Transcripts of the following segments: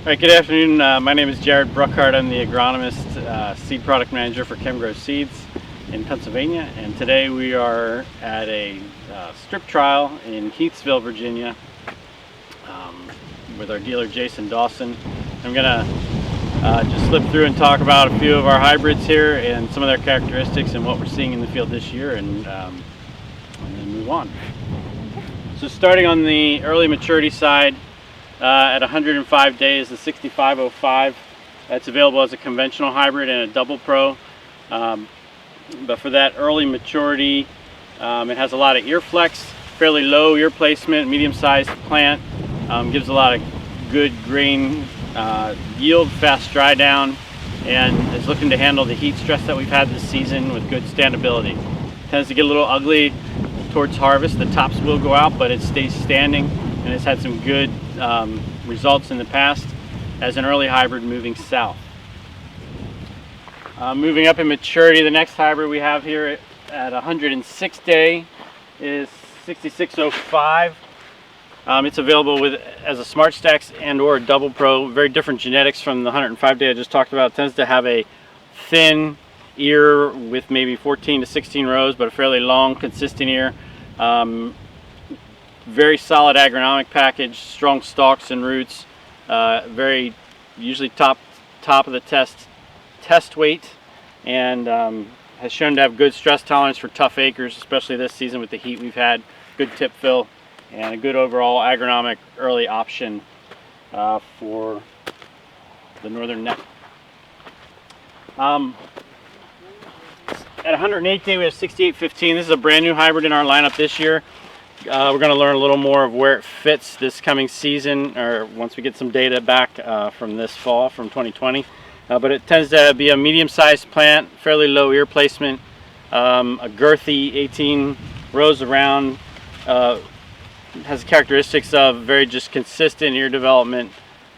right, good afternoon. My name is Jared Bruckhart. I'm the agronomist, seed product manager for Chemgro Seeds in Pennsylvania, and today we are at a strip trial in Heathsville, Virginia, with our dealer Jason Dawson. I'm going to just slip through and talk about a few of our hybrids here and some of their characteristics and what we're seeing in the field this year, and then move on. So starting on the early maturity side, at 105 days, the 6505, that's available as a conventional hybrid and a double pro. But for that early maturity, it has a lot of ear flex, fairly low ear placement, medium-sized plant, gives a lot of good grain yield, fast dry down, and is looking to handle the heat stress that we've had this season with good standability. Tends to get a little ugly towards harvest. The tops will go out, but it stays standing, and it's had some good results in the past as an early hybrid moving south. Moving up in maturity, the next hybrid we have here at 106 day is 6605. It's available as a Smart Stacks and or a Double Pro. Very different genetics from the 105 day I just talked about. It tends to have a thin ear with maybe 14 to 16 rows, but a fairly long, consistent ear. Very solid agronomic package, strong stalks and roots, very usually top of the test weight, and has shown to have good stress tolerance for tough acres, especially this season with the heat we've had. Good tip fill and a good overall agronomic early option for the northern neck. At 108 day we have 6815. This is a brand new hybrid in our lineup this year. We're going to learn a little more of where it fits this coming season, or once we get some data back from this fall, from 2020. But it tends to be a medium-sized plant, fairly low ear placement, a girthy 18 rows around, has characteristics of very just consistent ear development,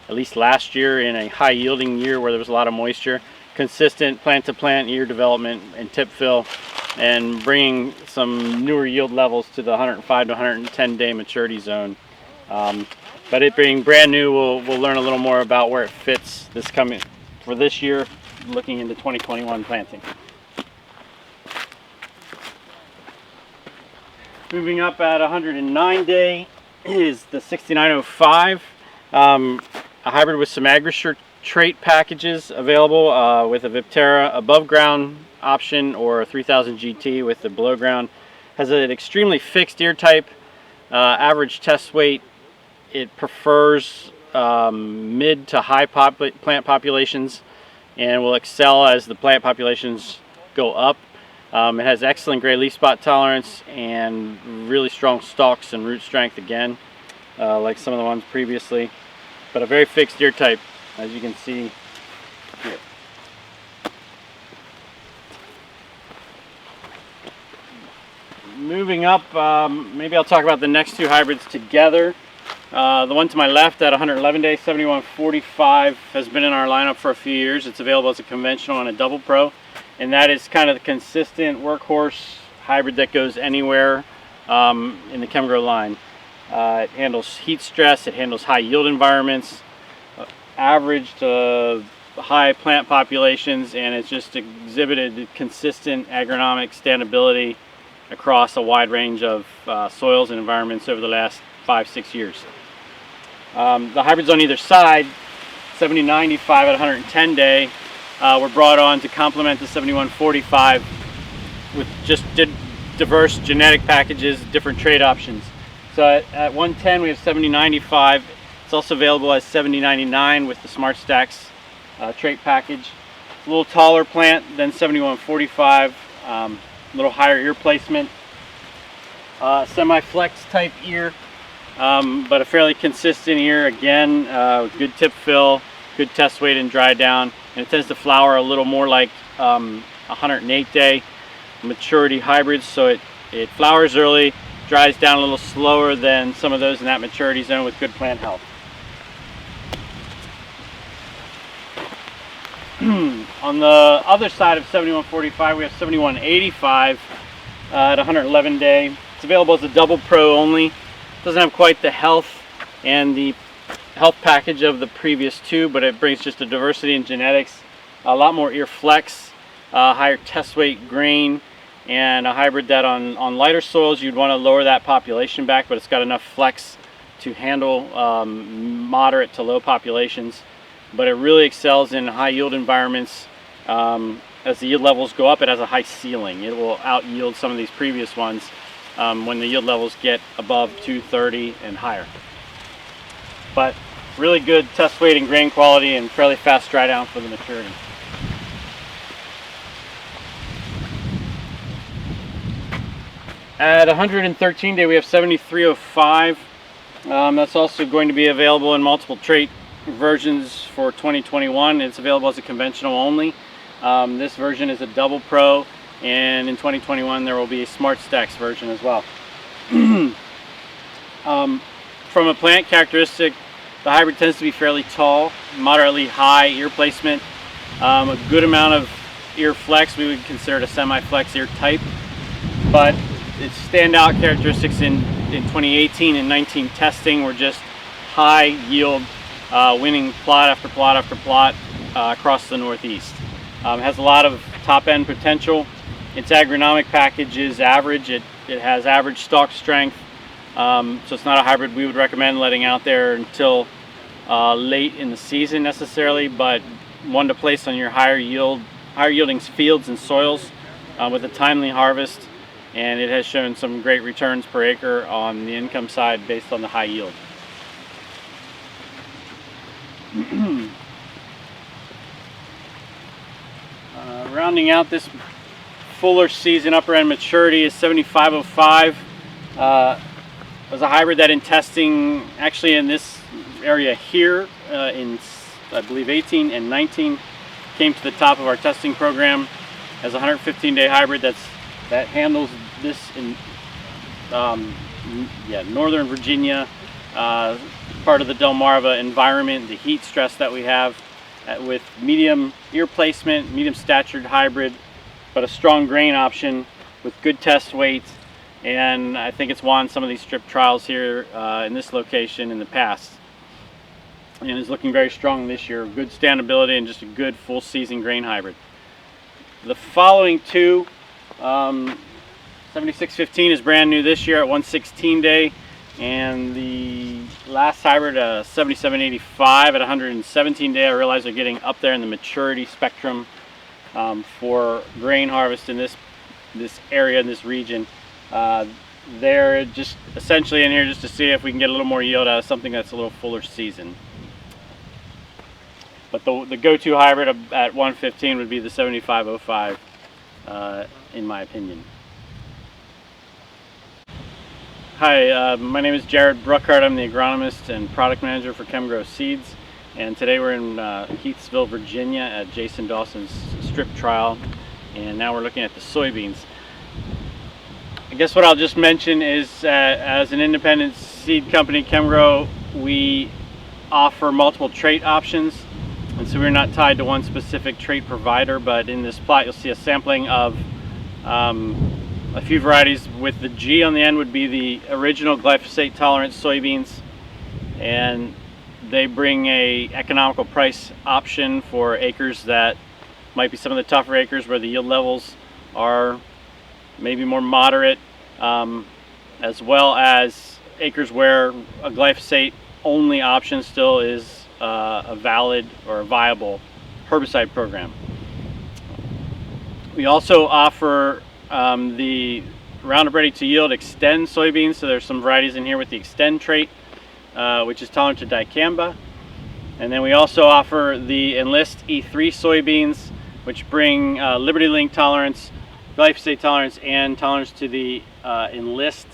at least last year in a high yielding year where there was a lot of moisture. Consistent plant-to-plant ear development and tip fill, and bringing some newer yield levels to the 105 to 110 day maturity zone. But it being brand new, we'll learn a little more about where it fits for this year, looking into 2021 planting. Moving up at 109 day is the 6905, a hybrid with some AgriSure trait packages available with a Viptera above ground option or a 3000 GT with the below ground. Has an extremely fixed ear type, average test weight. It prefers mid to high plant populations and will excel as the plant populations go up. It has excellent gray leaf spot tolerance and really strong stalks and root strength again, like some of the ones previously, but a very fixed ear type, as you can see here. Moving up, maybe I'll talk about the next two hybrids together. The one to my left at 111 day, 7145, has been in our lineup for a few years. It's available as a conventional and a double pro, and that is kind of the consistent workhorse hybrid that goes anywhere in the Chemgro line. It handles heat stress, it handles high yield environments, average to high plant populations, and it's just exhibited consistent agronomic standability across a wide range of soils and environments over the last 5-6 years. The hybrids on either side, 7095 at 110 day, were brought on to complement the 7145 with just diverse genetic packages, different trait options. So at 110 we have 7095. It's also available as 7099 with the Smart Stacks trait package. A little taller plant than 7145, a little higher ear placement, semi-flex type ear, but a fairly consistent ear again, with good tip fill, good test weight and dry down, and it tends to flower a little more like 108 day maturity hybrids, so it flowers early, dries down a little slower than some of those in that maturity zone with good plant health. On the other side of 7145 we have 7185 at 111 day. It's available as a double pro only. Doesn't have quite the health and the health package of the previous two, but it brings just a diversity in genetics, a lot more ear flex, higher test weight grain, and a hybrid that on lighter soils you'd want to lower that population back, but it's got enough flex to handle moderate to low populations. But it really excels in high yield environments. As the yield levels go up, it has a high ceiling. It will out yield some of these previous ones when the yield levels get above 230 and higher. But really good test weight and grain quality and fairly fast dry down for the maturity. At 113 day we have 7305. That's also going to be available in multiple trait versions for 2021. It's available as a conventional only. This version is a double pro, and in 2021 there will be a Smart Stacks version as well. From a plant characteristic, the hybrid tends to be fairly tall, moderately high ear placement, a good amount of ear flex. We would consider it a semi-flex ear type, but its standout characteristics in 2018 and 19 testing were just high yield, winning plot after plot after plot across the Northeast. It has a lot of top end potential. Its agronomic package is average. It has average stalk strength, so it's not a hybrid we would recommend letting out there until late in the season necessarily, but one to place on your higher yielding fields and soils with a timely harvest. And it has shown some great returns per acre on the income side based on the high yield. Rounding out this fuller season upper end maturity is 7505. It was a hybrid that in testing, actually in this area here, in I believe 18 and 19, came to the top of our testing program as a 115-day hybrid that handles this in northern Virginia, part of the Delmarva environment, the heat stress that we have, with medium ear placement, medium statured hybrid, but a strong grain option with good test weight. And I think it's won some of these strip trials here in this location in the past, and is looking very strong this year. Good standability and just a good full season grain hybrid. The following two, 7615 is brand new this year at 116 day, and the last hybrid, 7785 at 117 day. I realize they're getting up there in the maturity spectrum for grain harvest in this area, in this region. They're just essentially in here just to see if we can get a little more yield out of something that's a little fuller season. But the go-to hybrid at 115 would be the 7505 in my opinion. Hi, my name is Jared Bruckhart. I'm the agronomist and product manager for Chemgro Seeds, and today we're in Heathsville, Virginia at Jason Dawson's strip trial, and now we're looking at the soybeans. I guess what I'll just mention is as an independent seed company, Chemgro, we offer multiple trait options, and so we're not tied to one specific trait provider. But in this plot you'll see a sampling of a few varieties. With the G on the end would be the original glyphosate tolerant soybeans, and they bring a economical price option for acres that might be some of the tougher acres where the yield levels are maybe more moderate, as well as acres where a glyphosate only option still is a valid or a viable herbicide program. We also offer the Roundup Ready to Yield Extend soybeans. So there's some varieties in here with the Extend trait, which is tolerant to dicamba. And then we also offer the Enlist E3 soybeans, which bring Liberty Link tolerance, glyphosate tolerance, and tolerance to the Enlist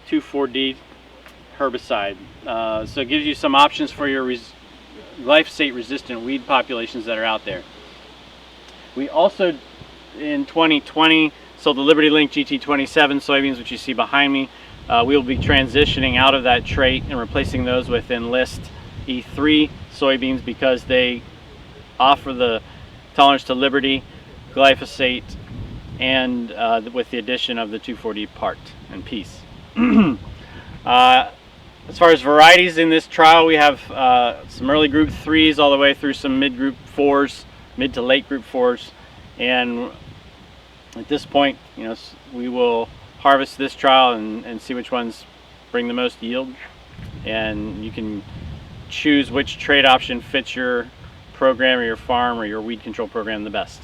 2,4-D herbicide. So it gives you some options for your glyphosate resistant weed populations that are out there. We also in 2020 sold the Liberty Link GT27 soybeans, which you see behind me. We will be transitioning out of that trait and replacing those with Enlist E3 soybeans because they offer the tolerance to Liberty, glyphosate, and with the addition of the 2,4-D part and piece. As far as varieties in this trial, we have some early group 3s all the way through some mid group 4s, mid to late group 4s, and at this point, we will harvest this trial and see which ones bring the most yield, and you can choose which trait option fits your program or your farm or your weed control program the best.